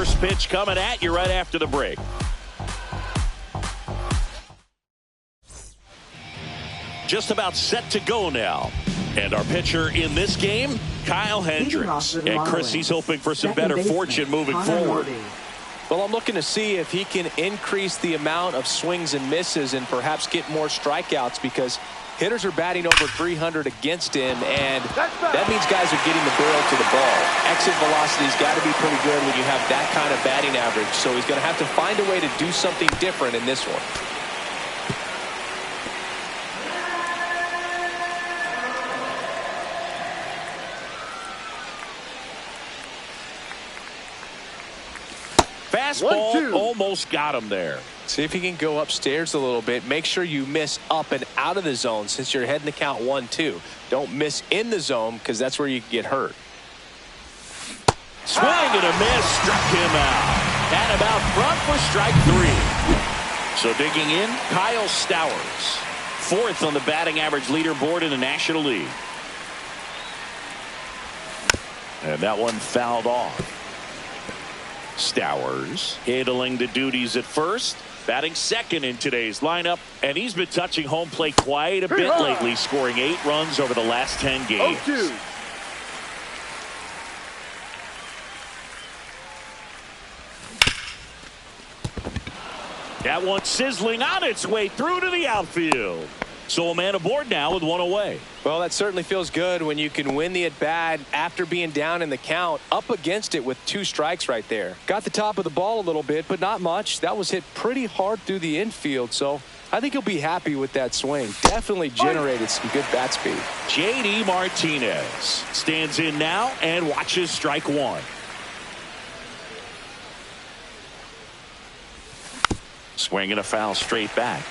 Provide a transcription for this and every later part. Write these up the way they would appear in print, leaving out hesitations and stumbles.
first pitch coming at you right after the break. Just about set to go now. And our pitcher in this game, Kyle Hendricks. And Chris, he's hoping for some better fortune moving forward. Well, I'm looking to see if he can increase the amount of swings and misses and perhaps get more strikeouts, because hitters are batting over 300 against him, and that means guys are getting the barrel to the ball. Exit velocity's got to be pretty good when you have that kind of batting average, so he's going to have to find a way to do something different in this one. Fastball almost got him there. See if he can go upstairs a little bit. Make sure you miss up and out of the zone since you're heading to count 1-2. Don't miss in the zone, because that's where you get hurt. Swing and a miss, struck him out. And about front for strike 3. So digging in, Kyle Stowers, 4th on the batting average leaderboard in the National League. And that one fouled off. Stowers handling the duties at first, batting second in today's lineup, and he's been touching home plate quite a bit lately, scoring 8 runs over the last 10 games. 0-2. That one sizzling on its way through to the outfield. So a man aboard now with 1 away. Well, that certainly feels good when you can win the at-bat after being down in the count, up against it with 2 strikes right there. Got the top of the ball a little bit, but not much. That was hit pretty hard through the infield, so I think he'll be happy with that swing. Definitely generated some good bat speed. J.D. Martinez stands in now and watches strike 1. Swing and a foul straight back.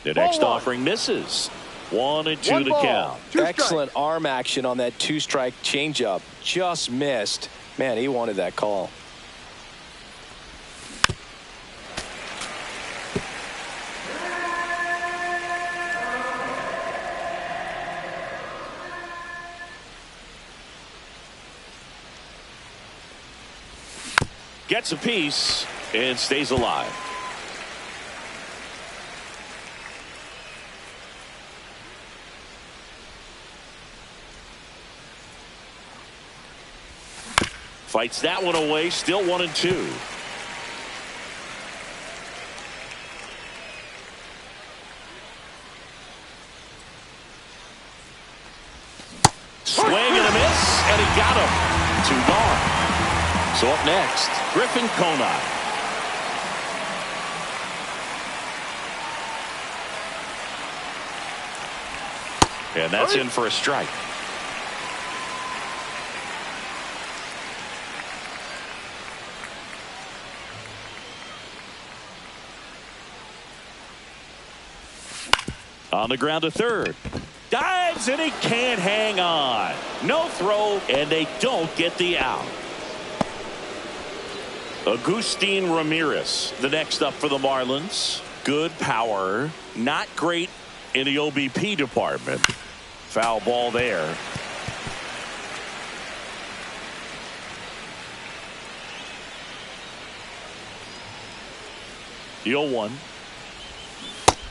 The next offering misses. 1-2 to count. Excellent arm action on that 2-strike changeup. Just missed. Man, he wanted that call. Gets a piece and stays alive. Fights that one away, still 1-2. Swing and a miss, and he got him. 2 gone. So up next, Griffin Conine. And that's in for a strike. On the ground to third. Dives and he can't hang on. No throw, and they don't get the out. Agustin Ramirez, the next up for the Marlins. Good power, not great in the OBP department. Foul ball there. The 0-1.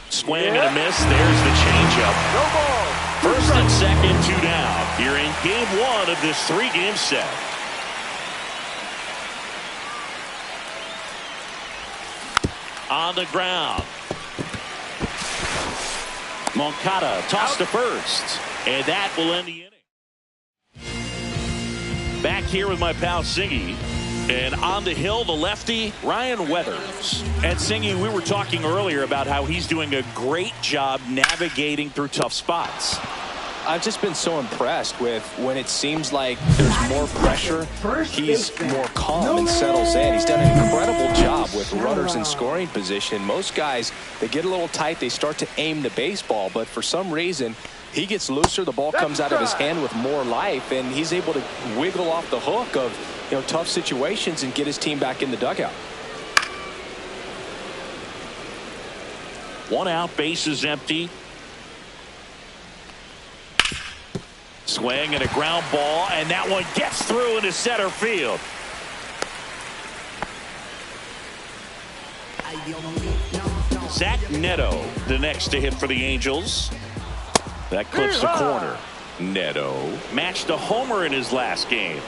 Swing and a miss. There's the changeup. No ball. First and second, 2 down. Here in game 1 of this 3-game set. On the ground. Moncada tossed to first. And that will end the inning. Back here with my pal Singy. And on the hill, the lefty, Ryan Weathers. And Singy, we were talking earlier about how he's doing a great job navigating through tough spots. I've just been so impressed with when it seems like there's more pressure, he's more calm and settles in. He's done an incredible job with runners in scoring position. Most guys, they get a little tight, they start to aim the baseball, but for some reason, he gets looser, the ball comes out of his hand with more life, and he's able to wiggle off the hook of tough situations and get his team back in the dugout. One out, bases empty. Swing and a ground ball, and that one gets through into center field. Zach Neto, the next to hit for the Angels. That clips the corner. Neto matched a homer in his last game.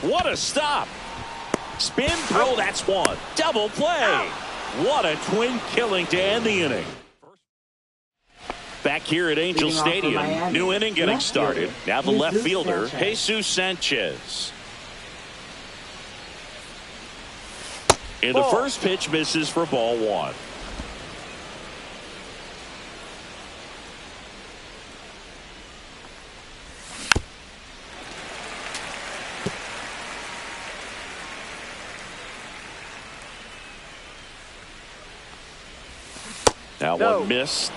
What a stop. Spin throw, that's one. Double play. What a twin killing to end the inning. Back here at Angel Stadium, new inning getting started. Now the left fielder, Jesus Sanchez. And the first pitch misses for ball one. That one missed.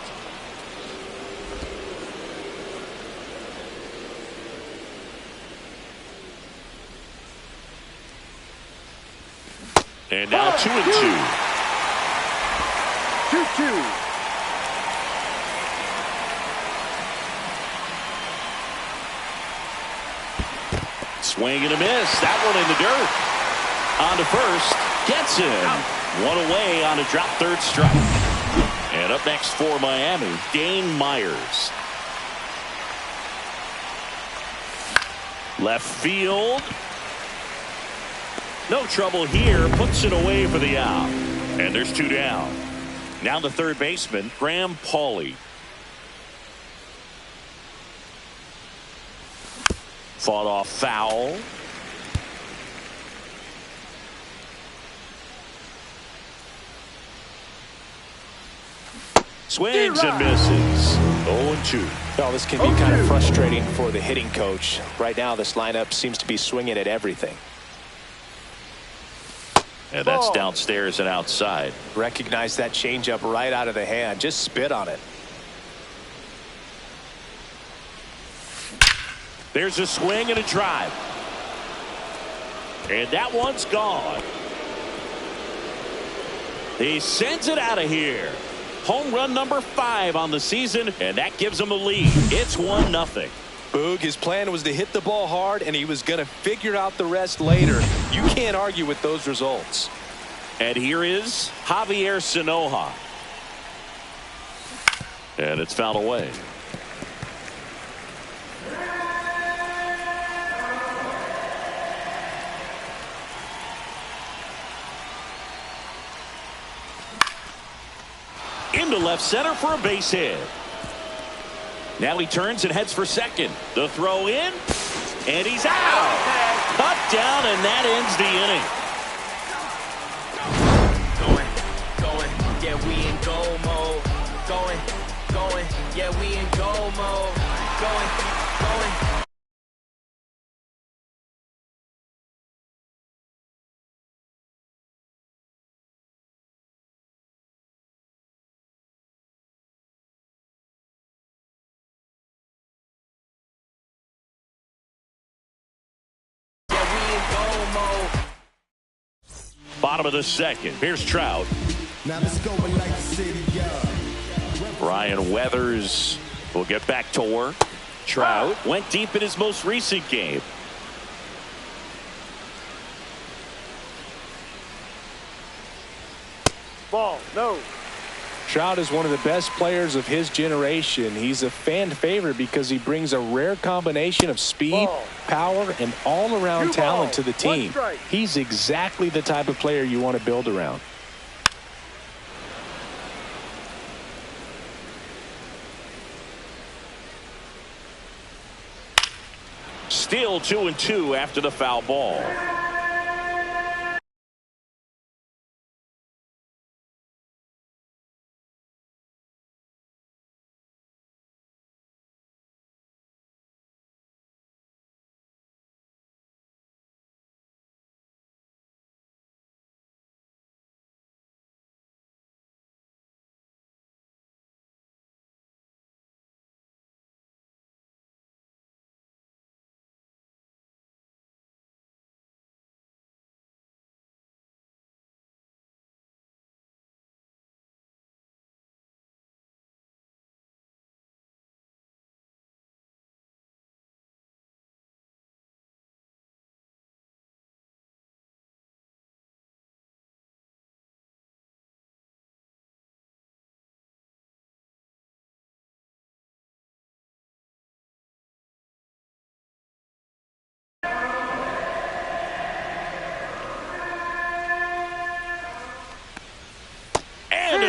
And now 2-2. 2-2. Swing and a miss. That one in the dirt. On to first. Gets him. One away on a drop third strike. And up next for Miami, Dane Myers. Left field. No trouble here. Puts it away for the out. And there's two down. Now the third baseman, Graham Pauley. Fought off foul. Swings and misses. 0-2. Well, this can be kind of frustrating for the hitting coach. Right now, this lineup seems to be swinging at everything. And that's downstairs and outside. Recognize that changeup right out of the hand. Just spit on it. There's a swing and a drive. And that one's gone. He sends it out of here. Home run number 5 on the season, and that gives him a lead. It's 1-0. Boog, his plan was to hit the ball hard, and he was going to figure out the rest later. You can't argue with those results. And here is Javier Sanoja. And it's fouled away. Into left center for a base hit. Now he turns and heads for second. The throw in, and he's out. Cut down, and that ends the inning. Going, yeah, we in go mode. Going, yeah, we in go mode. Going. Bottom of the second. Here's Trout. Now let's go like the city, Ryan Weathers will get back to work. Trout went deep in his most recent game. Ball, no. Trout is one of the best players of his generation. He's a fan favorite because he brings a rare combination of speed, power, and all-around talent to the team. He's exactly the type of player you want to build around. Still 2-2 after the foul ball.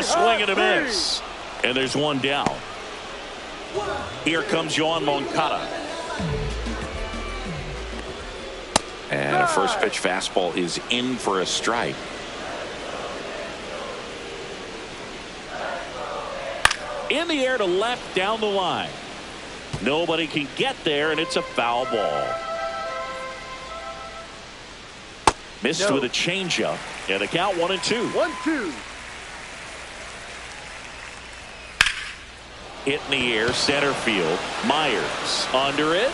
Swing and a miss. And there's one down. Here comes Yohan Moncada. And a first pitch fastball is in for a strike. In the air to left down the line. Nobody can get there, and it's a foul ball. Missed with a changeup. And the count 1-2. 1-2. Hit in the air, center field. Myers under it.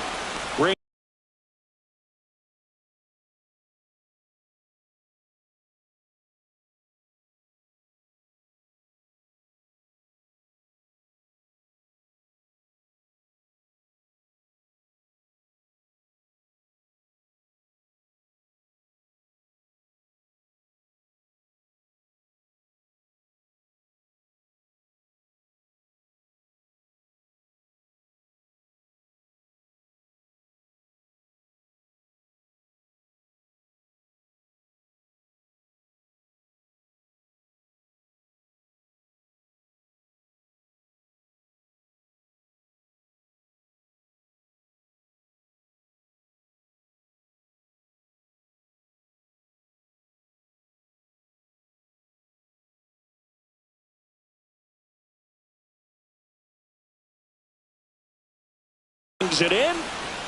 It in.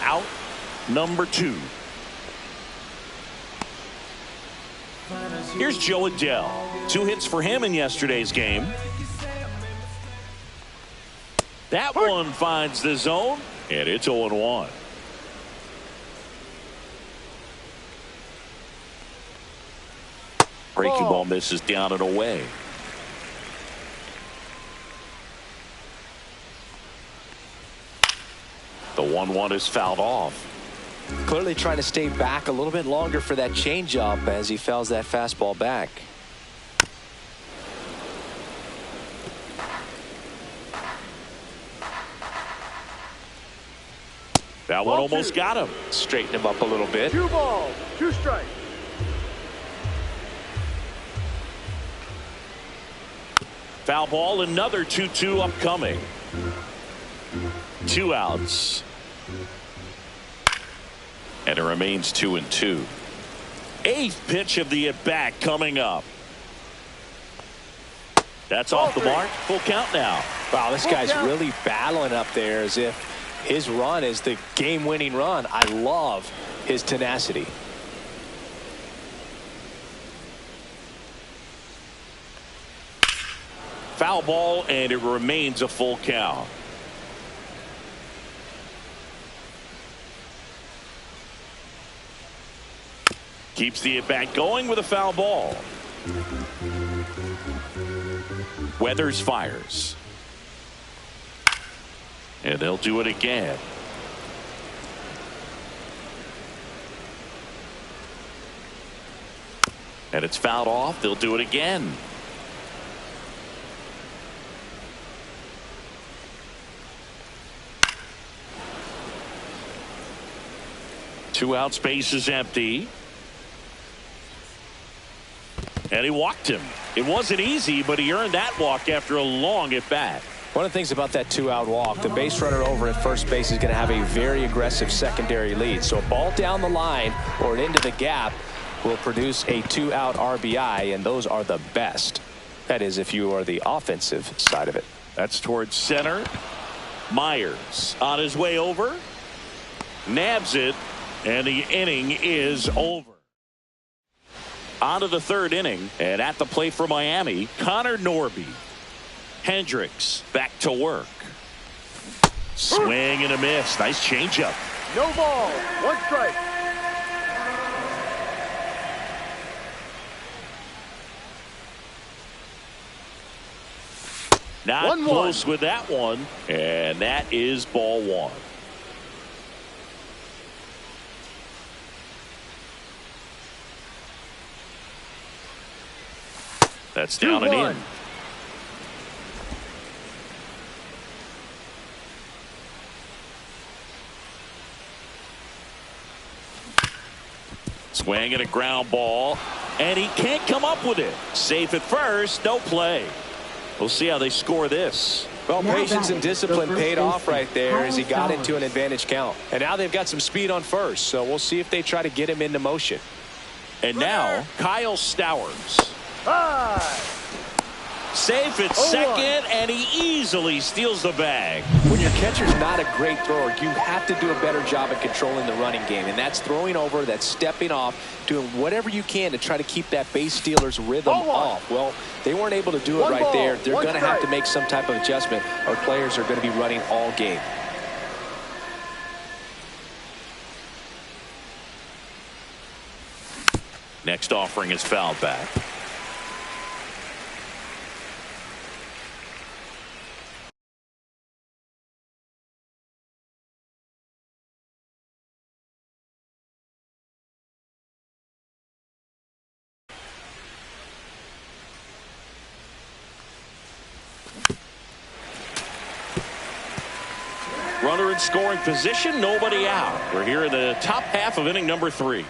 Out number 2. Here's Joe Adell. 2 hits for him in yesterday's game. That one finds the zone, and it's 0-1. Breaking ball misses down and away. The 1-1 is fouled off. Clearly trying to stay back a little bit longer for that changeup as he fouls that fastball back. That one almost got him. Straighten him up a little bit. 2 balls, 2 strikes. Foul ball, another 2-2 upcoming. 2 outs. And it remains 2-2. 8th pitch of the at-bat coming up. That's off the mark. Full count now. Wow, this guy's really battling up there as if his run is the game-winning run. I love his tenacity. Foul ball, and it remains a full count. Keeps the at-bat going with a foul ball. Weathers fires. And they'll do it again. And it's fouled off. They'll do it again. Two out, space is empty. And he walked him. It wasn't easy, but he earned that walk after a long at bat. One of the things about that 2-out walk, the base runner over at first base is going to have a very aggressive secondary lead. So a ball down the line or into the gap will produce a 2-out RBI, and those are the best. That is, if you are the offensive side of it. That's towards center. Myers on his way over. Nabs it, and the inning is over. On to the 3rd inning, and at the plate for Miami, Connor Norby. Hendricks back to work. Swing and a miss. Nice changeup. No ball. 1 strike. Not close with that one, and that is ball 1. That's down and in. Swing and a ground ball, and he can't come up with it. Safe at first, no play. We'll see how they score this. Well, patience and discipline paid off right there as he got into an advantage count. And now they've got some speed on first, so we'll see if they try to get him into motion. And now, Kyle Stowers. High. Safe at second, and he easily steals the bag. When your catcher's not a great thrower, you have to do a better job at controlling the running game. And that's throwing over, that's stepping off, doing whatever you can to try to keep that base stealer's rhythm off. Well, they weren't able to do it right there. They're going to have to make some type of adjustment. Our players are going to be running all game. Next offering is fouled back. Runner in scoring position, nobody out. We're here in the top half of inning number 3.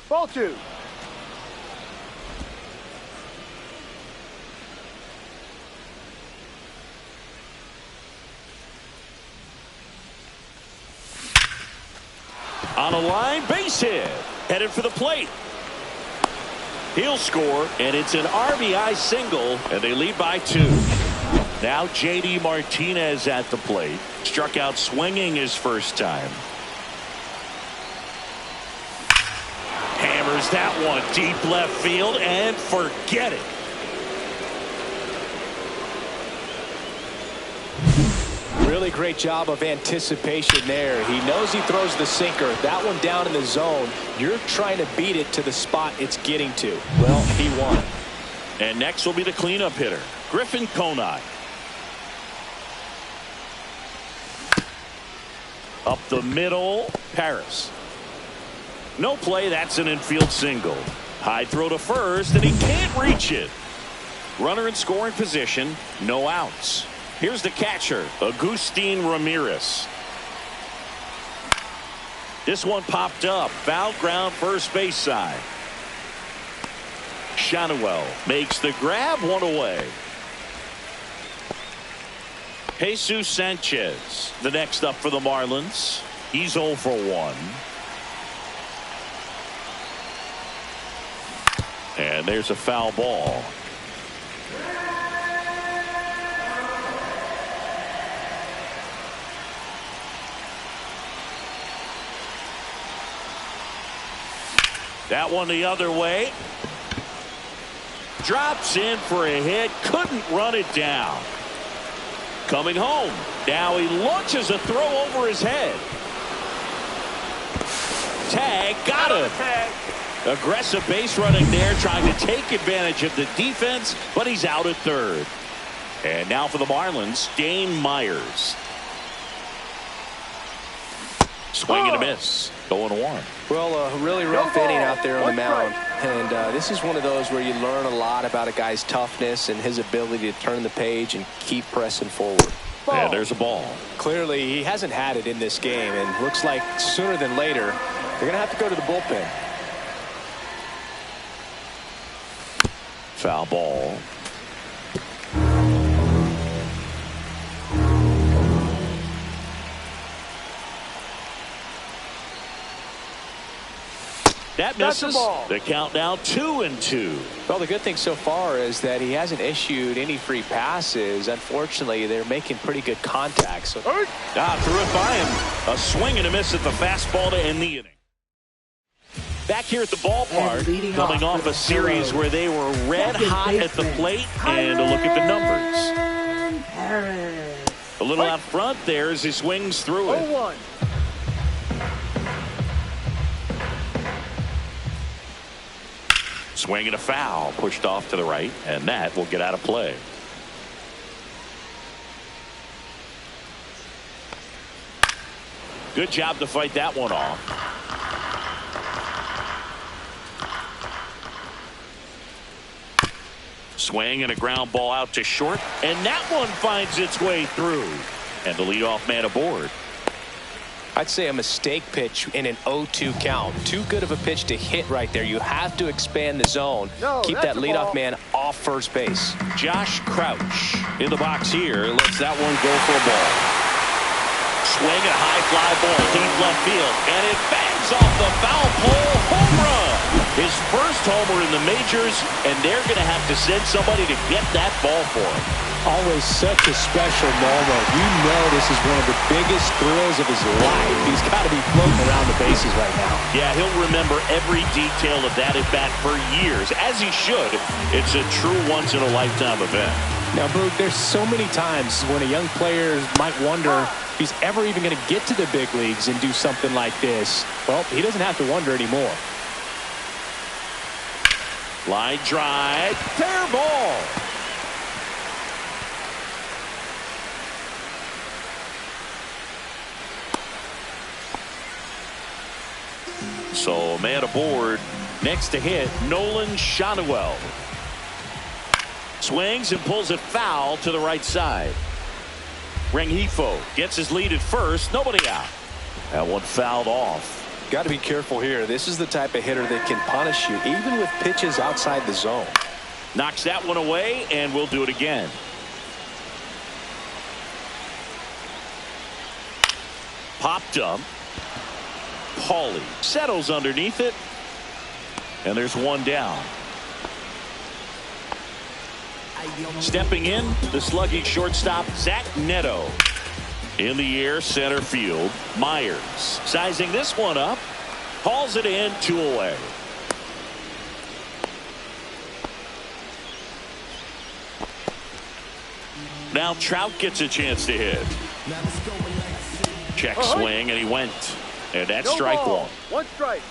Ball 2. On a line, base hit. Headed for the plate. He'll score, and it's an RBI single, and they lead by 2. Now J.D. Martinez at the plate. Struck out swinging his first time. Hammers that one deep left field, and forget it. Really great job of anticipation there. He knows he throws the sinker. That one down in the zone. You're trying to beat it to the spot it's getting to. Well, he won. And next will be the cleanup hitter, Griffin Conine. Up the middle, Paris. No play, that's an infield single. High throw to first, and he can't reach it. Runner in scoring position, no outs. Here's the catcher, Agustin Ramirez. This one popped up. Foul ground, first base side. Shanuel makes the grab, one away. Jesus Sanchez, the next up for the Marlins. He's 0 for 1. And there's a foul ball. That one the other way. Drops in for a hit. Couldn't run it down. Coming home. Now he launches a throw over his head. Tag. Got him. Aggressive base running there, trying to take advantage of the defense, but he's out at third. And now for the Marlins, Dane Myers. Swing and a miss. 0-1. Well, a really rough inning out there on the mound. And this is one of those where you learn a lot about a guy's toughness and his ability to turn the page and keep pressing forward. And there's a ball. Clearly, he hasn't had it in this game, and looks like sooner than later, they're going to have to go to the bullpen. Foul ball. That misses. The count now 2-2. Well, the good thing so far is that he hasn't issued any free passes. Unfortunately, they're making pretty good contact. So threw it by him. A swing and a miss at the fastball to end the inning. Back here at the ballpark, coming off a series where they were red hot at the plate, and a look at the numbers. A little out front there as he swings through it. 0-1. Swing and a foul, pushed off to the right, and that will get out of play. Good job to fight that one off. Swing and a ground ball out to short, and that one finds its way through. And the leadoff man aboard. I'd say a mistake pitch in an 0-2 count. Too good of a pitch to hit right there. You have to expand the zone. No, keep that leadoff man off first base. Josh Crouch in the box here. Lets that one go for a ball. Swing a high fly ball deep left field, and it bangs off the foul pole. Home run. His first homer in the majors, and they're going to have to send somebody to get that ball for him. Always such a special moment. You know this is one of the biggest thrills of his life. He's got to be floating around the bases right now. Yeah, he'll remember every detail of that at bat for years, as he should. It's a true once-in-a-lifetime event. Now, Boog, there's so many times when a young player might wonder if he's ever even going to get to the big leagues and do something like this. Well, he doesn't have to wonder anymore. Line drive, fair ball. So, man aboard. Next to hit, Nolan Shotwell. Swings and pulls it foul to the right side. Rengifo gets his lead at first. Nobody out. That one fouled off. Got to be careful here. This is the type of hitter that can punish you, even with pitches outside the zone. Knocks that one away, and we'll do it again. Popped up. Paulie settles underneath it, and there's one down. Stepping in, the sluggy shortstop, Zach Neto. In the air, center field, Myers. Sizing this one up, hauls it in, 2 away. Now Trout gets a chance to hit. Check swing, and he went. And that's strike one. One strike.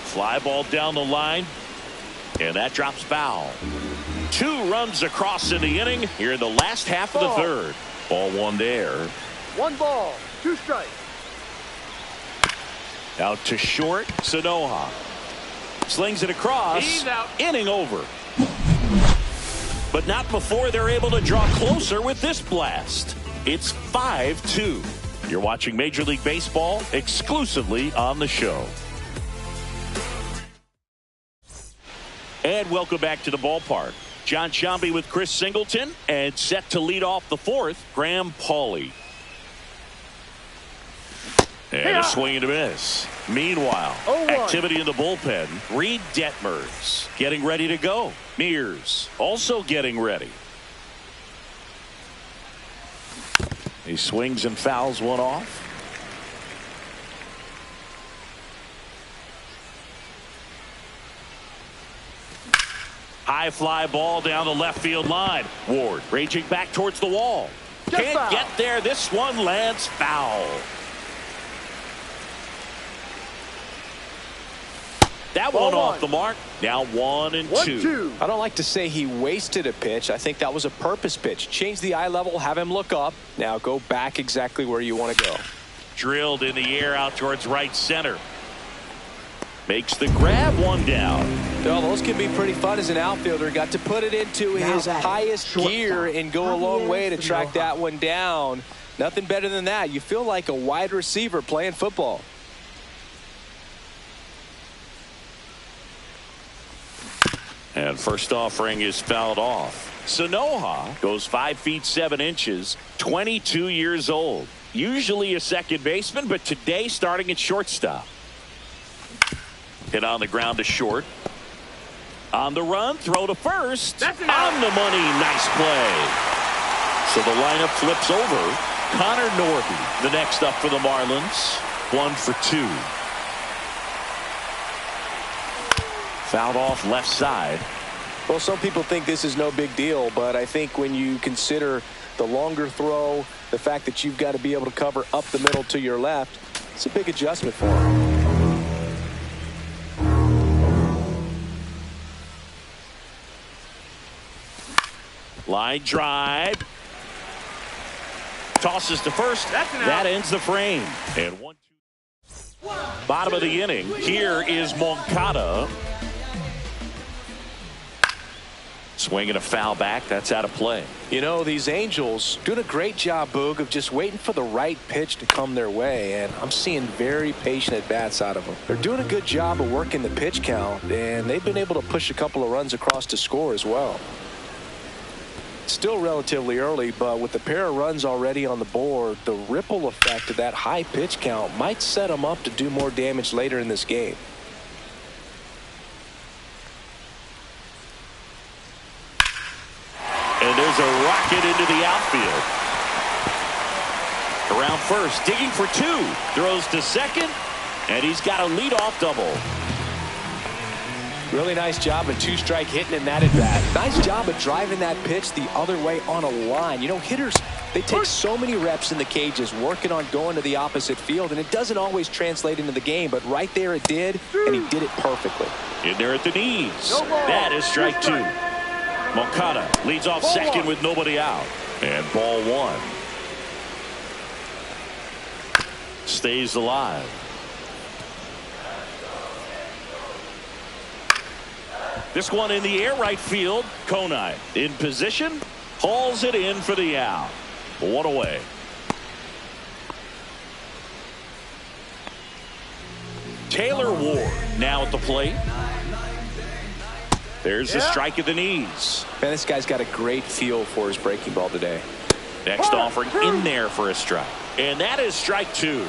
Fly ball down the line. And that drops foul. 2 runs across in the inning here in the last half of the third. Ball one there. 1 ball, 2 strikes. Out to short, Sanoha. Slings it across. He's out. Inning over. But not before they're able to draw closer with this blast. It's 5-2. You're watching Major League Baseball exclusively on the show. And welcome back to the ballpark. John Sciambi with Chris Singleton, and set to lead off the 4th, Graham Pauley. And a swing and a miss. Meanwhile, activity in the bullpen. Reed Detmers getting ready to go. Mears also getting ready. He swings and fouls one off. High fly ball down the left field line. Ward raging back towards the wall. Can't get there. This one lands foul. That one off the mark. Now 1-2. I don't like to say he wasted a pitch. I think that was a purpose pitch. Change the eye level, have him look up. Now go back exactly where you want to go. Drilled in the air out towards right center. Makes the grab, one down. Well, those can be pretty fun as an outfielder. Got to put it into his highest gear and go a long way to track that one down. Nothing better than that. You feel like a wide receiver playing football. And first offering is fouled off. Sanoha goes 5 feet 7 inches, 22 years old. Usually a second baseman, but today starting at shortstop. Hit on the ground to short. On the run, throw to first. On the money, nice play. So the lineup flips over. Connor Norby, the next up for the Marlins. 1 for 2. Fouled off left side. Well, some people think this is no big deal, but I think when you consider the longer throw, the fact that you've got to be able to cover up the middle to your left, it's a big adjustment for him. Line drive. Tosses to first. That ends the frame. And 1-2. Bottom of the inning. Here is Moncada. Swing and a foul back. That's out of play. You know, these Angels doing a great job, Boog, of just waiting for the right pitch to come their way, and I'm seeing very patient at-bats out of them. They're doing a good job of working the pitch count, and they've been able to push a couple of runs across to score as well. Still relatively early, but with the pair of runs already on the board, the ripple effect of that high pitch count might set them up to do more damage later in this game. And there's a rocket into the outfield. Around first, digging for two. Throws to second, and he's got a leadoff double. Really nice job of two-strike hitting in that at-bat. Nice job of driving that pitch the other way on a line. You know, hitters, they take so many reps in the cages working on going to the opposite field, and it doesn't always translate into the game, but right there it did, and he did it perfectly. In there at the knees. That is strike two. Moncada leads off second with nobody out. And ball one. Stays alive. This one in the air right field. Konai in position. Hauls it in for the out. One away. Taylor Ward now at the plate. There's the strike at the knees. Man, this guy's got a great feel for his breaking ball today. Next offering in there for a strike. And that is strike two.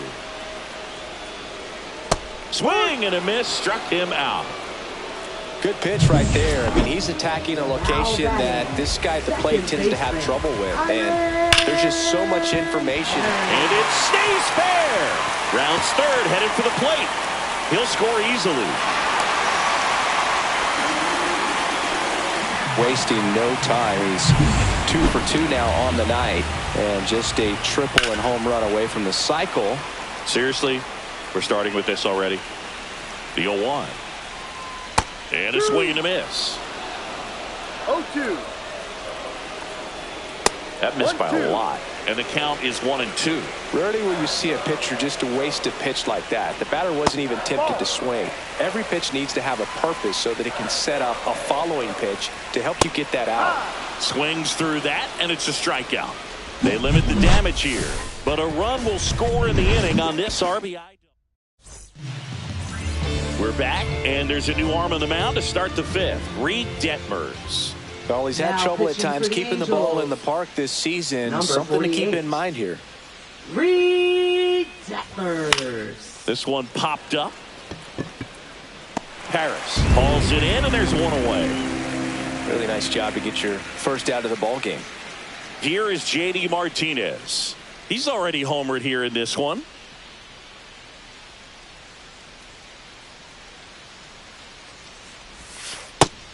Swing and a miss. Struck him out. Good pitch right there. I mean, he's attacking a location that this guy at the plate tends to have trouble with. And there's just so much information. And it stays fair. Rounds third, headed for the plate. He'll score easily. Wasting no time. He's 2 for 2 now on the night, and just a triple and home run away from the cycle. Seriously, we're starting with this already. The 0-1. And a swing and a miss. 0-2. That missed by a lot. And the count is 1-2. Rarely will you see a pitcher just to waste a pitch like that. The batter wasn't even tempted to swing. Every pitch needs to have a purpose so that it can set up a following pitch to help you get that out. Swings through that, and it's a strikeout. They limit the damage here, but a run will score in the inning on this RBI. We're back, and there's a new arm on the mound to start the fifth. Reed Detmers. Well, he's had trouble at times keeping the ball in the park this season. Number Something 48. to keep in mind here. Reed Detmers. This one popped up. Harris hauls it in, and there's one away. Really nice job to get your first out of the ball game. Here is J.D. Martinez. He's already homered here in this one.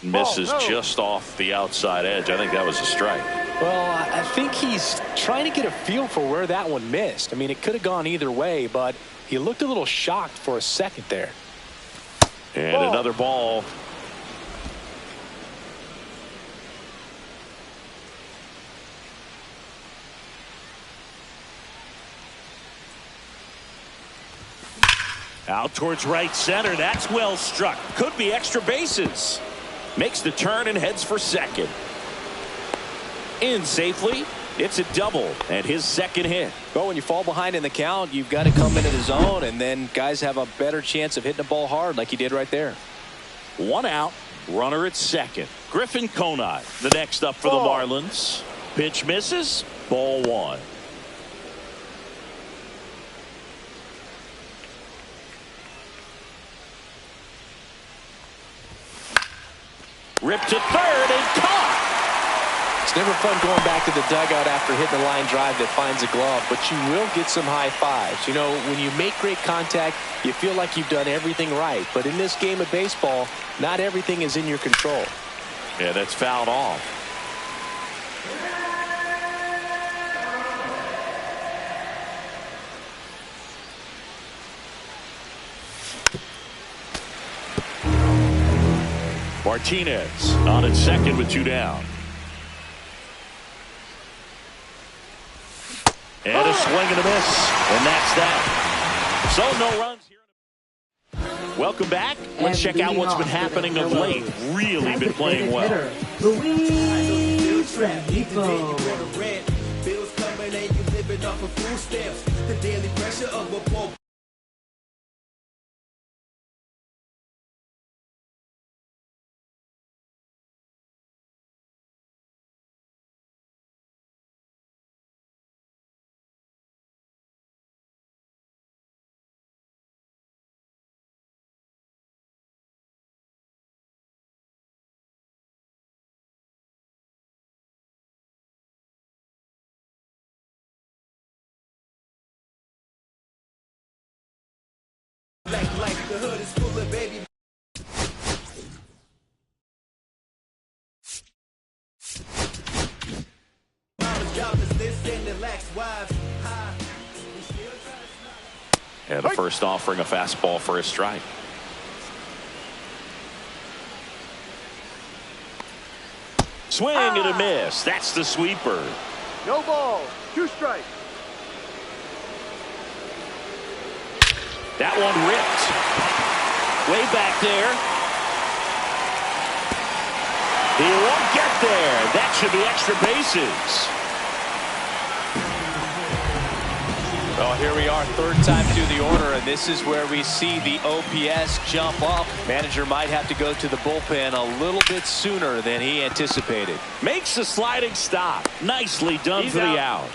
Misses just off the outside edge. I think that was a strike. Well, I think he's trying to get a feel for where that one missed. I mean, it could have gone either way, but he looked a little shocked for a second there. And another ball. Out towards right center. That's well struck. Could be extra bases. Makes the turn and heads for second. In safely. It's a double and his second hit. Well, when you fall behind in the count, you've got to come into the zone, and then guys have a better chance of hitting the ball hard like he did right there. One out. Runner at second. Griffin Konai, the next up for the Marlins. Pitch misses. Ball one. Ripped to third and caught. It's never fun going back to the dugout after hitting a line drive that finds a glove, but you will get some high fives. You know, when you make great contact, you feel like you've done everything right. But in this game of baseball, not everything is in your control. Yeah, that's fouled off. Martinez on at second with two down. And a swing and a miss. And that's that. So no runs here. Welcome back. Let's check out what's been happening of late. Really been playing well. Luis Rengifo. Bills coming and you living off of food stamps. The daily pressure of a poor. Like the hood is full of baby. And the first offering a fastball for a strike. Swing and a miss. That's the sweeper. No ball. 2 strikes. That one ripped. Way back there. He won't get there. That should be extra bases. Well, here we are, third time through the order, and this is where we see the OPS jump up. Manager might have to go to the bullpen a little bit sooner than he anticipated. Makes the sliding stop. Nicely done for the out.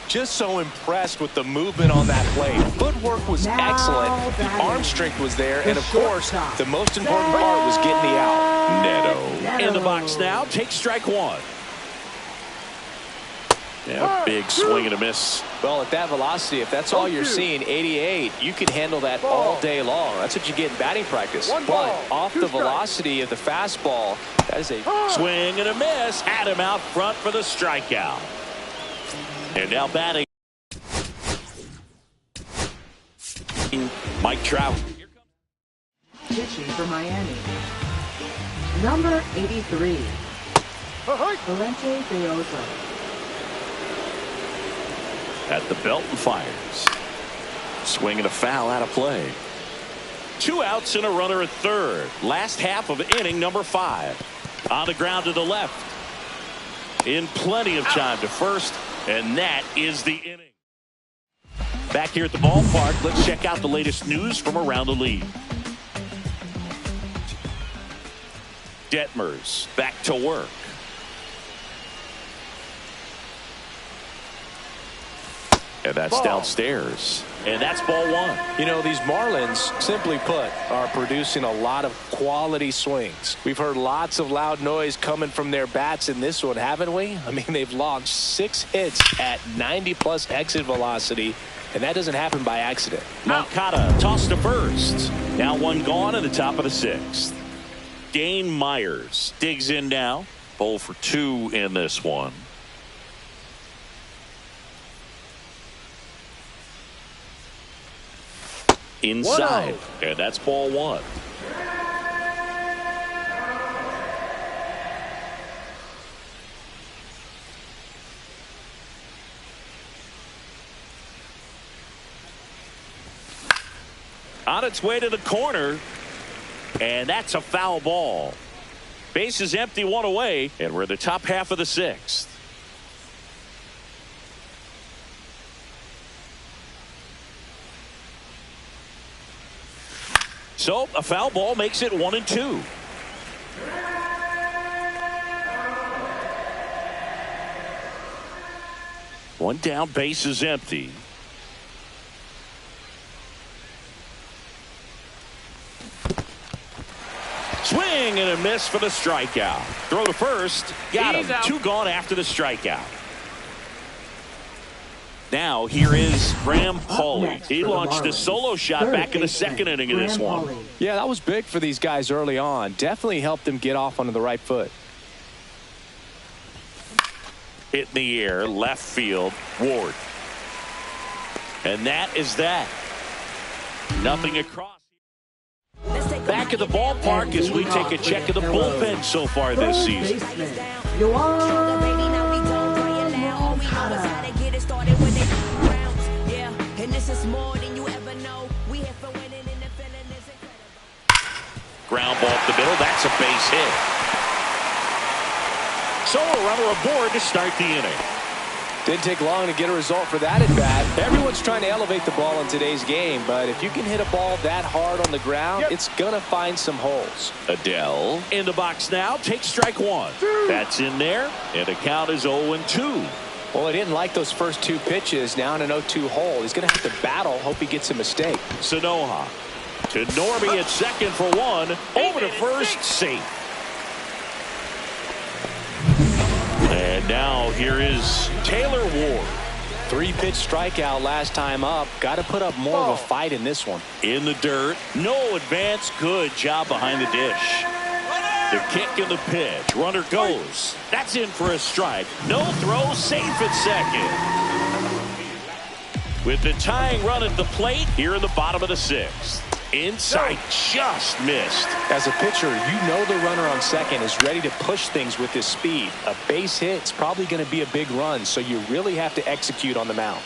Just so impressed with the movement on that play. Footwork was excellent. The arm strength was there. And, of course, the most important part was getting the out. Neto in the box now. Takes strike one. Yeah, big swing and a miss. Well, at that velocity, if that's all you're seeing, 88, you can handle that all day long. That's what you get in batting practice. But off the velocity of the fastball, that is a swing and a miss. Had him out front for the strikeout. And now batting, Mike Trout. Pitching for Miami. Number 83. Valente Beozo. At the belt and fires. Swing and a foul out of play. 2 outs and a runner at third. Last half of inning number 5. On the ground to the left. In plenty of time to first. And that is the inning. Back here at the ballpark, let's check out the latest news from around the league. Detmers back to work. And that's downstairs. And that's ball 1. You know, these Marlins, simply put, are producing a lot of quality swings. We've heard lots of loud noise coming from their bats in this one, haven't we? I mean, they've launched 6 hits at 90-plus exit velocity, and that doesn't happen by accident. Moncada tossed to first. Now 1 gone in the top of the 6th. Dane Myers digs in now. 0 for 2 in this one. Inside, and that's ball 1. On its way to the corner, and that's a foul ball. Base is empty, 1 away, and we're in the top half of the 6th. So a foul ball makes it 1-2. One down, base is empty. Swing and a miss for the strikeout. Throw to first. Got him. 2 gone after the strikeout. Now here is Graham Pauley. He launched a solo shot back in the 2nd inning of this one. Yeah, that was big for these guys early on. Definitely helped them get off onto the right foot. Hit in the air, left field, Ward. And that is that. Nothing across. Back at the ballpark as we take a check of the bullpen so far this season. And this is more than you ever know. We here for winning in the feeling isn't Ground ball up the middle. That's a base hit. So a runner aboard to start the inning. Didn't take long to get a result for that at bat. Everyone's trying to elevate the ball in today's game, but if you can hit a ball that hard on the ground, it's going to find some holes. Adele in the box now. Takes strike one. That's in there, and the count is 0-2. Well, he didn't like those first two pitches. Now in an 0-2 hole. He's going to have to battle. Hope he gets a mistake. Sanoha to Norby at second for one. Over to first, safe. And now here is Taylor Ward. 3-pitch strikeout last time up. Got to put up more of a fight in this one. In the dirt. No advance. Good job behind the dish. The kick and the pitch. Runner goes. That's in for a strike. No throw. Safe at second. With the tying run at the plate here in the bottom of the sixth. Inside, just missed. As a pitcher, you know the runner on second is ready to push things with his speed. A base hit's probably going to be a big run, so you really have to execute on the mound.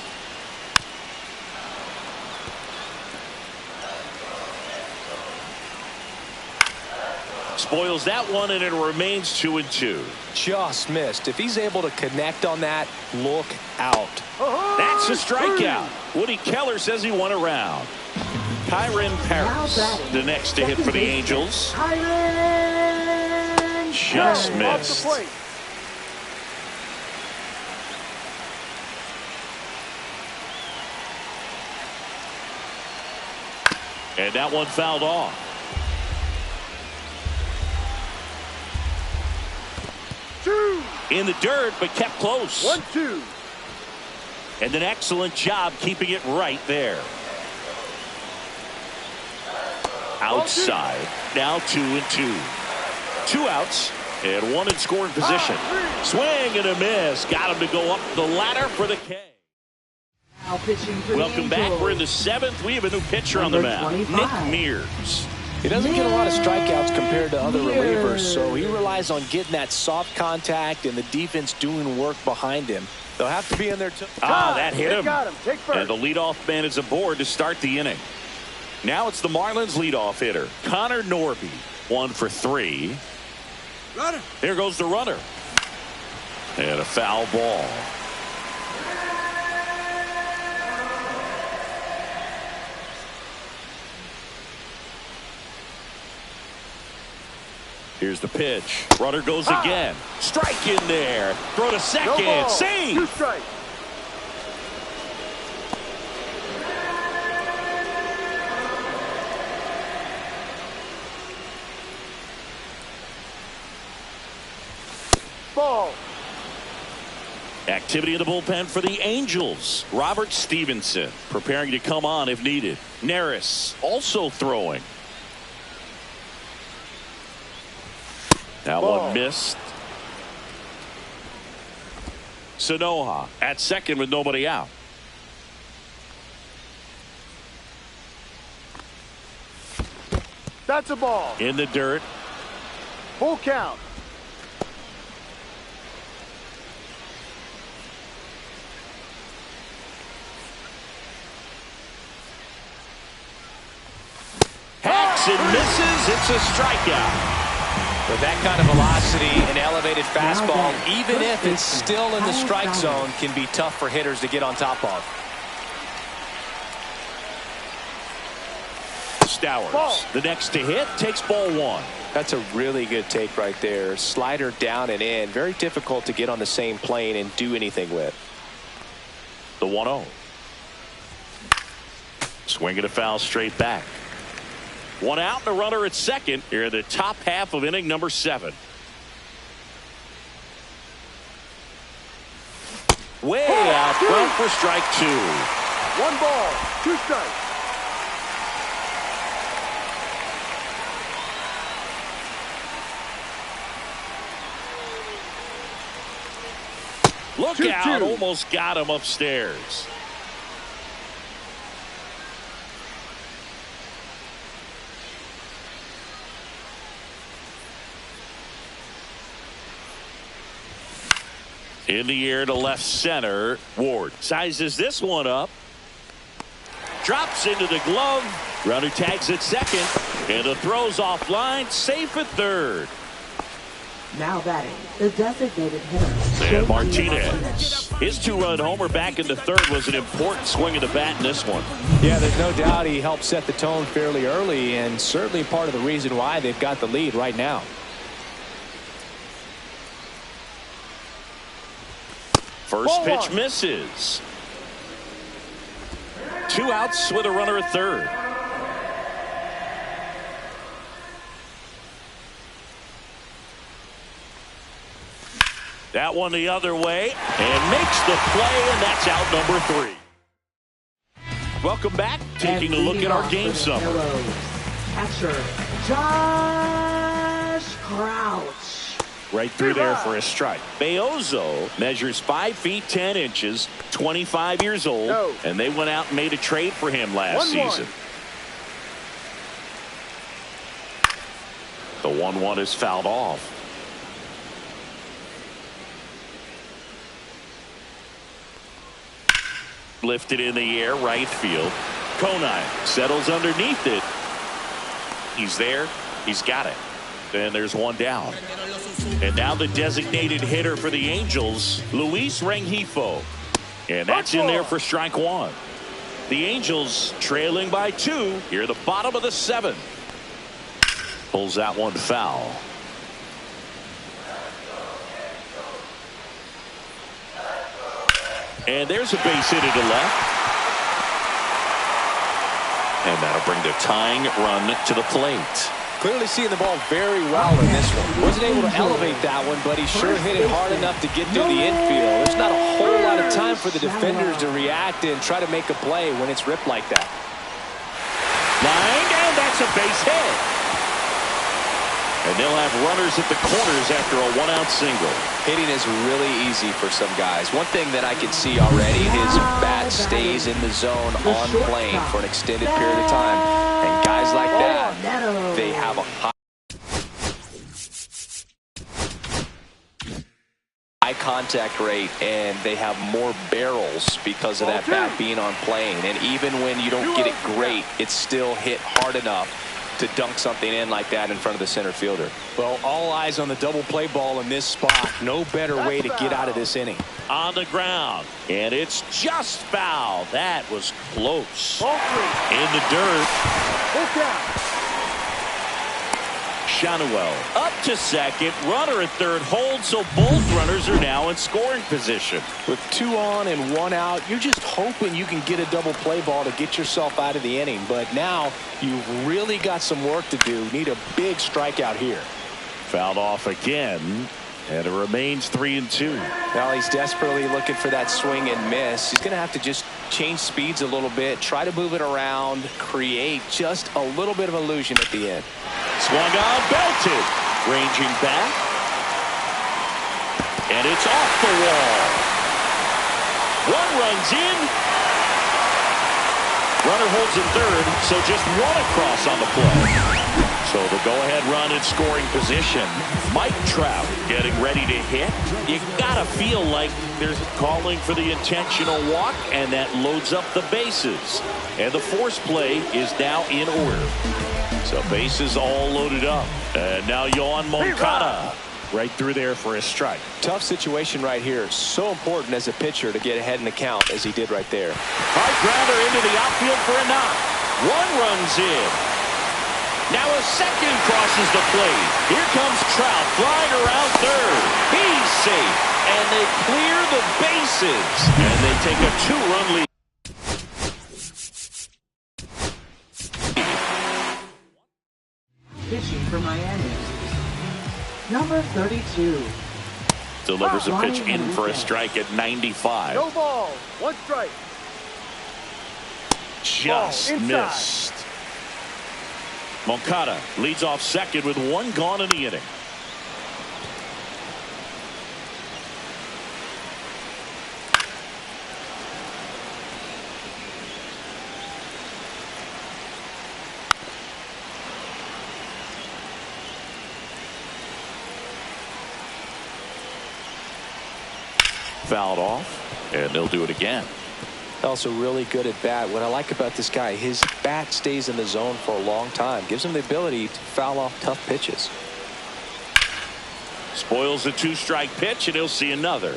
Spoils that one, and it remains 2-2. Just missed. If he's able to connect on that, look out. That's a strikeout. Woody Keller says he won a round. Kyron Paris, the next to hit for the Angels. Just missed. And that one fouled off. In the dirt, but kept close. 1-2. And an excellent job keeping it right there. Outside. Now 2-2. 2 outs and 1 in scoring position. Swing and a miss. Got him to go up the ladder for the K. Now pitching for Welcome the back. Angels. We're in the 7th. We have a new pitcher on the mound. 25. Nick Mears. He doesn't get a lot of strikeouts compared to other relievers, so he relies on getting that soft contact and the defense doing work behind him. They'll have to be in there. That hit him. Got him. Take first. And the leadoff man is aboard to start the inning. Now it's the Marlins leadoff hitter, Connor Norby. 1 for 3. Runner. There goes the runner. And a foul ball. Here's the pitch. Runner goes again. Strike in there. Throw to second. No ball. Save. 2 strikes. Ball. Activity in the bullpen for the Angels. Robert Stevenson preparing to come on if needed. Neris also throwing. That one missed. Sanoha at second with nobody out. That's a ball. In the dirt. Full count. Hacks and misses. It's a strikeout. With that kind of velocity and elevated fastball, even if it's still in the strike zone, can be tough for hitters to get on top of. Stowers, the next to hit, takes ball 1. That's a really good take right there. Slider down and in. Very difficult to get on the same plane and do anything with. The 1-0. Swing and a foul straight back. 1 out and a runner at second here in the top half of inning number 7. Way out front for strike 2. 1 ball. 2 strikes. Look 2-2. out, almost got him upstairs. In the air to left center. Ward sizes this one up. Drops into the glove. Runner tags at second, and the throw's offline, safe at third. Now batting, the designated hitter. And Martinez. His 2-run homer back in the third was an important swing of the bat in this one. Yeah, there's no doubt he helped set the tone fairly early, and certainly part of the reason why they've got the lead right now. First pitch misses. 2 outs with a runner at third. That one the other way and makes the play, and that's out number 3. Welcome back. Taking a look at our game summary. Catcher Josh Crouch. Right through there for a strike. Beozo measures 5 feet 10 inches, 25 years old, and they went out and made a trade for him last season. The 1-1 is fouled off. Lifted in the air, right field. Conine settles underneath it. He's there. He's got it. And there's one down. And now the designated hitter for the Angels, Luis Rengifo. And that's in there for strike 1. The Angels trailing by 2 here, the bottom of the 7th. Pulls that one foul. And there's a base hit to the left. And that'll bring the tying run to the plate. Clearly seeing the ball very well in this one. Wasn't able to elevate that one, but he sure hit it hard enough to get through the infield. There's not a whole lot of time for the defenders to react and try to make a play when it's ripped like that. Lined, and that's a base hit. And they'll have runners at the corners after a 1-out single. Hitting is really easy for some guys. One thing that I can see already, his bat stays in the zone on plane for an extended period of time. And guys like that, they have a high contact rate, and they have more barrels because of that bat being on plane. And even when you don't get it great, it's still hit hard enough to dunk something in like that in front of the center fielder. Well, all eyes on the double play ball in this spot. No better way to get out of this inning. On the ground, and it's just foul. That was close. In the dirt. Shanuel up to second. Runner at third holds, so both runners are now in scoring position. With 2 on and 1 out, you're just hoping you can get a double play ball to get yourself out of the inning. But now you've really got some work to do. Need a big strikeout here. Fouled off again, and it remains 3-2. Well, he's desperately looking for that swing and miss. He's going to have to just change speeds a little bit, try to move it around, create just a little bit of illusion at the end. Swung on, belted, ranging back, and it's off the wall. 1 runs in. Runner holds in third, so just 1 across on the play. So the go-ahead run in scoring position. Mike Trout getting ready to hit. You gotta feel like there's calling for the intentional walk, and that loads up the bases. And the force play is now in order. So bases all loaded up. And now Yohan Moncada right through there for a strike. Tough situation right here. So important as a pitcher to get ahead in the count as he did right there. Hard grounder into the outfield for a knock. 1 runs in. Now a second crosses the plate. Here comes Trout flying around third. He's safe. And they clear the bases. And they take a 2-run lead. Pitching for Miami. Number 32. Delivers a pitch in for a strike at 95. No ball. 1 strike. Just missed. Moncada leads off second with 1 gone in the inning. Fouled off, and they'll do it again. Also really good at bat. What I like about this guy, his bat stays in the zone for a long time. Gives him the ability to foul off tough pitches. Spoils a 2-strike pitch, and he'll see another.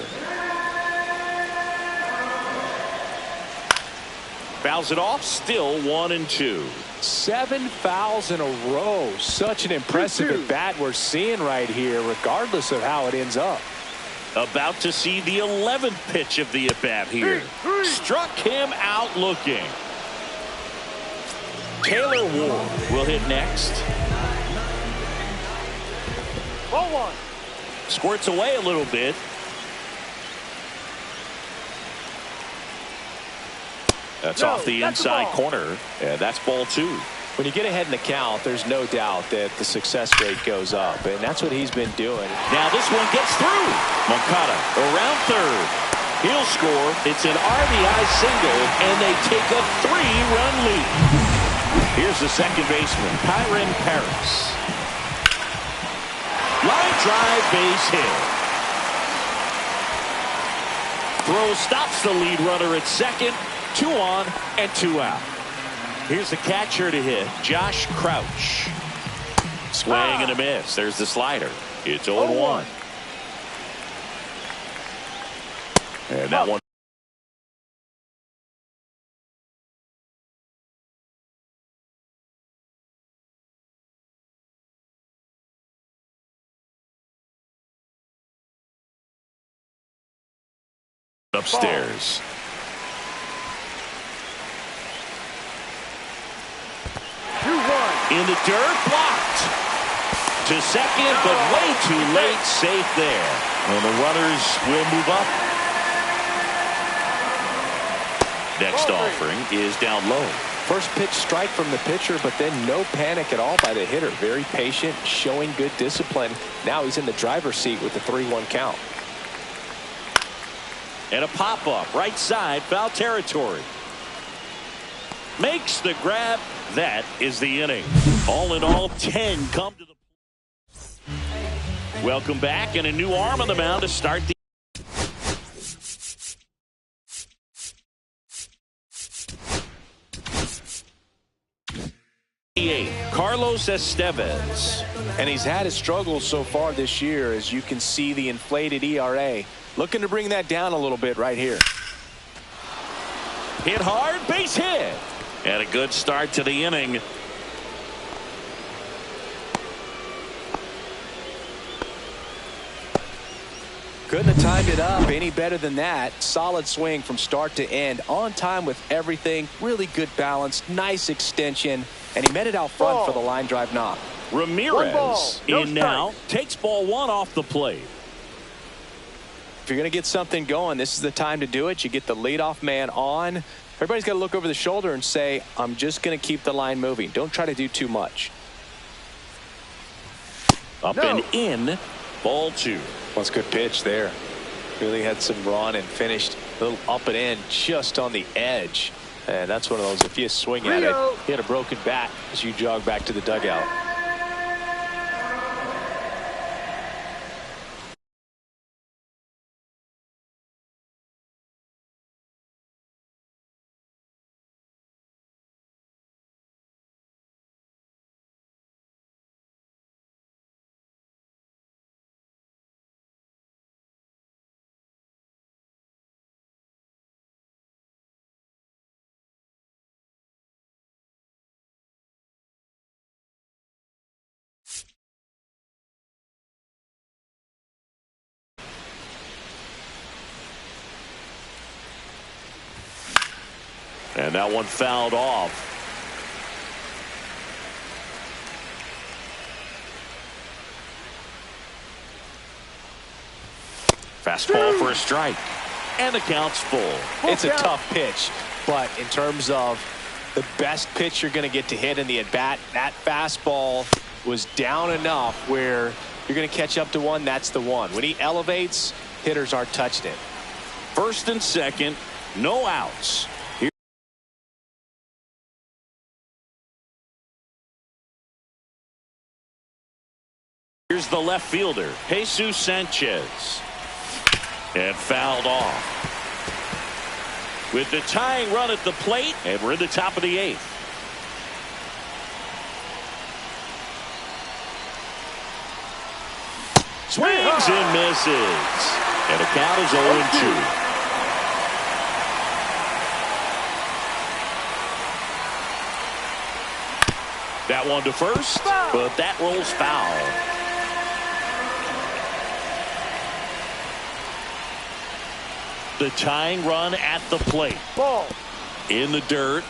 Fouls it off, still 1-2. 7 fouls in a row. Such an impressive at bat we're seeing right here, regardless of how it ends up. About to see the 11th pitch of the at bat here. Struck him out looking. Taylor Ward will hit next. Ball 1. Squirts away a little bit. That's off the inside corner, and that's ball 2. When you get ahead in the count, there's no doubt that the success rate goes up, and that's what he's been doing. Now this one gets through. Moncada around third. He'll score. It's an RBI single, and they take a 3-run lead. Here's the second baseman, Kyren Paris. Line drive, base hit. Throw stops the lead runner at second. 2 on and 2 out. Here's the catcher to hit, Josh Crouch. Swing and a miss. There's the slider. It's 0-1. And that one. Upstairs. In the dirt, blocked. To second, but way too late. Safe there. And the runners will move up. Next offering is down low. First pitch strike from the pitcher, but then no panic at all by the hitter. Very patient, showing good discipline. Now he's in the driver's seat with the 3-1 count. And a pop-up, right side, foul territory. Makes the grab. That is the inning. All in all, 10 come to the. Welcome back, and a new arm on the mound to start the. Carlos Estevez. And he's had his struggles so far this year, as you can see the inflated ERA. Looking to bring that down a little bit right here. Hit hard, base hit. And a good start to the inning. Couldn't have timed it up any better than that. Solid swing from start to end. On time with everything. Really good balance. Nice extension. And he met it out front for the line drive knock. Ramirez in now. Takes ball 1 off the plate. If you're going to get something going, this is the time to do it. You get the leadoff man on. Everybody's got to look over the shoulder and say, I'm just going to keep the line moving. Don't try to do too much. Up and in. Ball 2. Well, it's a good pitch there. Really had some run and finished a little up and in just on the edge. And that's one of those, if you swing at it, hit a broken bat as you jog back to the dugout. And that one fouled off. Fastball for a strike. And the count's full. It's a tough pitch, but in terms of the best pitch you're going to get to hit in the at-bat, that fastball was down enough where you're going to catch up to one. That's the one. When he elevates, hitters aren't touching it. First and second, no outs. Here's the left fielder, Jesus Sanchez. And fouled off. with the tying run at the plate, and we're in the top of the 8th. Swings and misses. And the count is 0-2. That one to first, but that rolls foul. The tying run at the plate. Ball. In the dirt.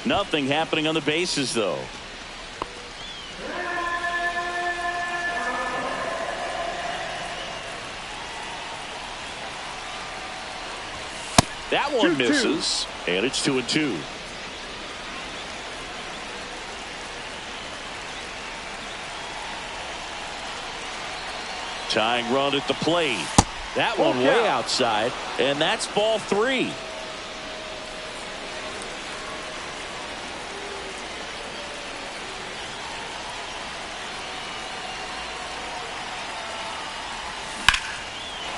Nothing happening on the bases, though. That one misses, and it's 2-2. Tying run at the plate. That one way outside, and that's ball 3.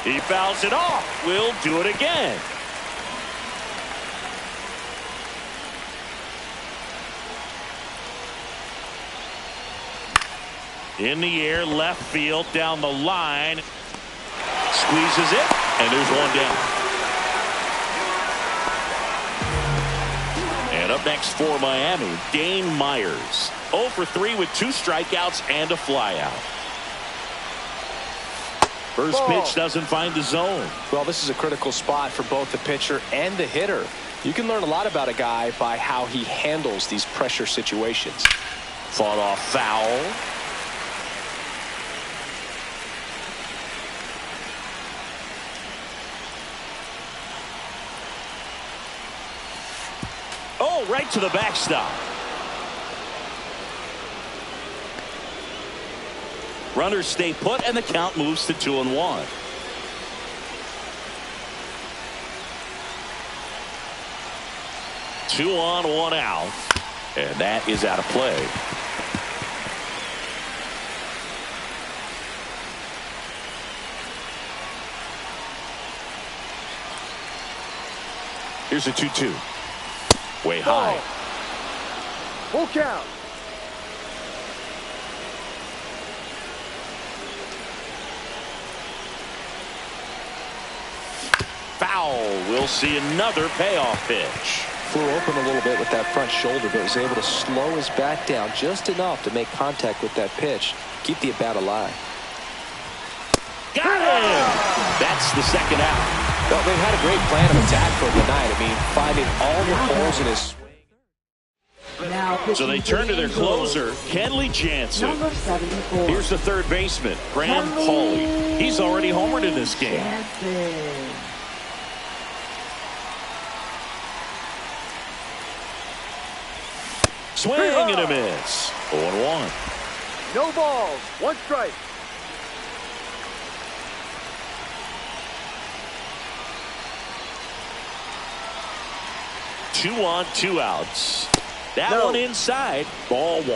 He fouls it off. We'll do it again. In the air, left field, down the line. Squeezes it, and there's one down. And up next for Miami, Dane Myers. 0 for 3 with 2 strikeouts and a flyout. First pitch doesn't find the zone. Well, this is a critical spot for both the pitcher and the hitter. You can learn a lot about a guy by how he handles these pressure situations. Fought off foul. Oh, right to the backstop. Runners stay put, and the count moves to 2-1. Two on, 1 out, and that is out of play. Here's a 2-2. Way high. Full count. Foul. We'll see another payoff pitch. Flew open a little bit with that front shoulder, but was able to slow his bat down just enough to make contact with that pitch. Keep the at-bat alive. Got him! That's the second out. Well, they've had a great plan of attack for tonight. I mean, finding all the holes in his swing. Now So they turn to their closer, Kenley Jansen. Number 74. Here's the third baseman, Graham Pauley. He's already homered in this game. Jansen. Swing and a miss. 0-1. No balls. 1 strike. Two on, 2 outs. That one inside. Ball 1.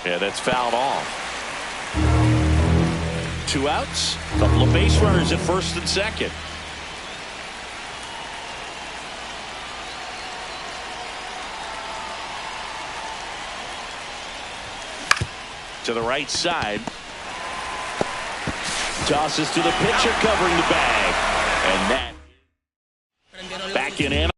Yeah, that's fouled off. 2 outs. Couple of base runners at first and second. To the right side. Tosses to the pitcher covering the bag. And that back in.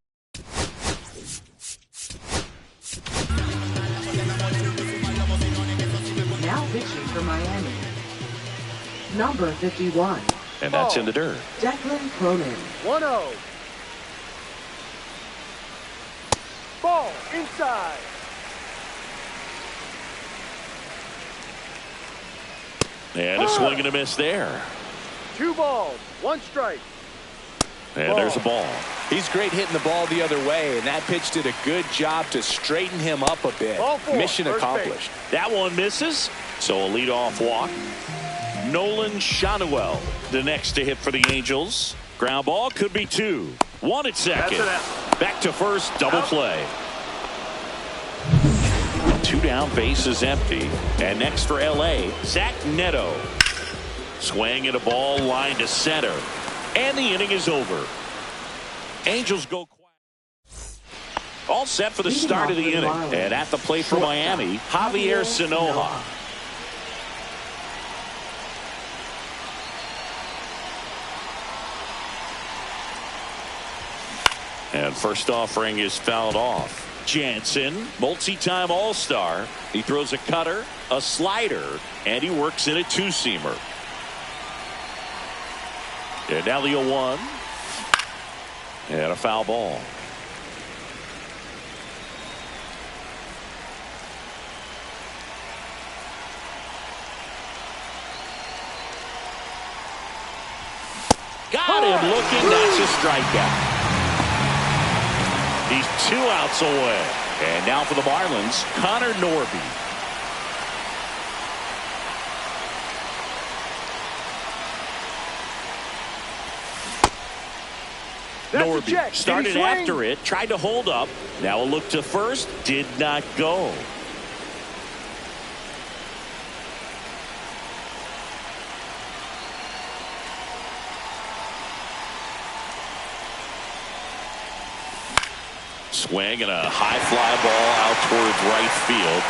Now pitching for Miami. Number 51. And that's in the dirt. Declan Cronin. 1-0. Ball inside. And a swing and a miss there. 2 balls. 1 strike. And there's a ball. He's great hitting the ball the other way, and that pitch did a good job to straighten him up a bit. Ball 4, Mission first accomplished. That one misses. So a leadoff walk. Nolan Shanuel, the next to hit for the Angels. Ground ball could be 2. 1 at second. That's an out. Back to first, double Out. play. 2 down, bases empty. And next for L.A., Zach Neto. Swing and a ball line to center. And the inning is over. Angels go quiet. All set for the start of the inning. And at the plate for Miami, Javier Sanoja. And first offering is fouled off. Jansen, multi-time All-Star. He throws a cutter, a slider, and he works in a two-seamer. And now the 0-1. And a foul ball. Got him looking. That's a strikeout. He's 2 outs away. And now for the Marlins, Connor Norby. Norby started after it, tried to hold up. Now a look to first, did not go. Swing and a high fly ball out towards right field.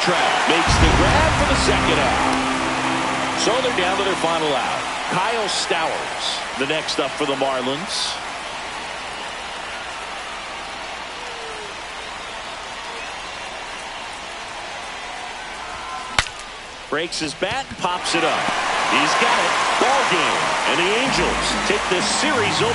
Trout makes the grab for the second out. So they're down to their final out. Kyle Stowers, the next up for the Marlins. Breaks his bat, pops it up. He's got it. Ball game. And the Angels take this series over.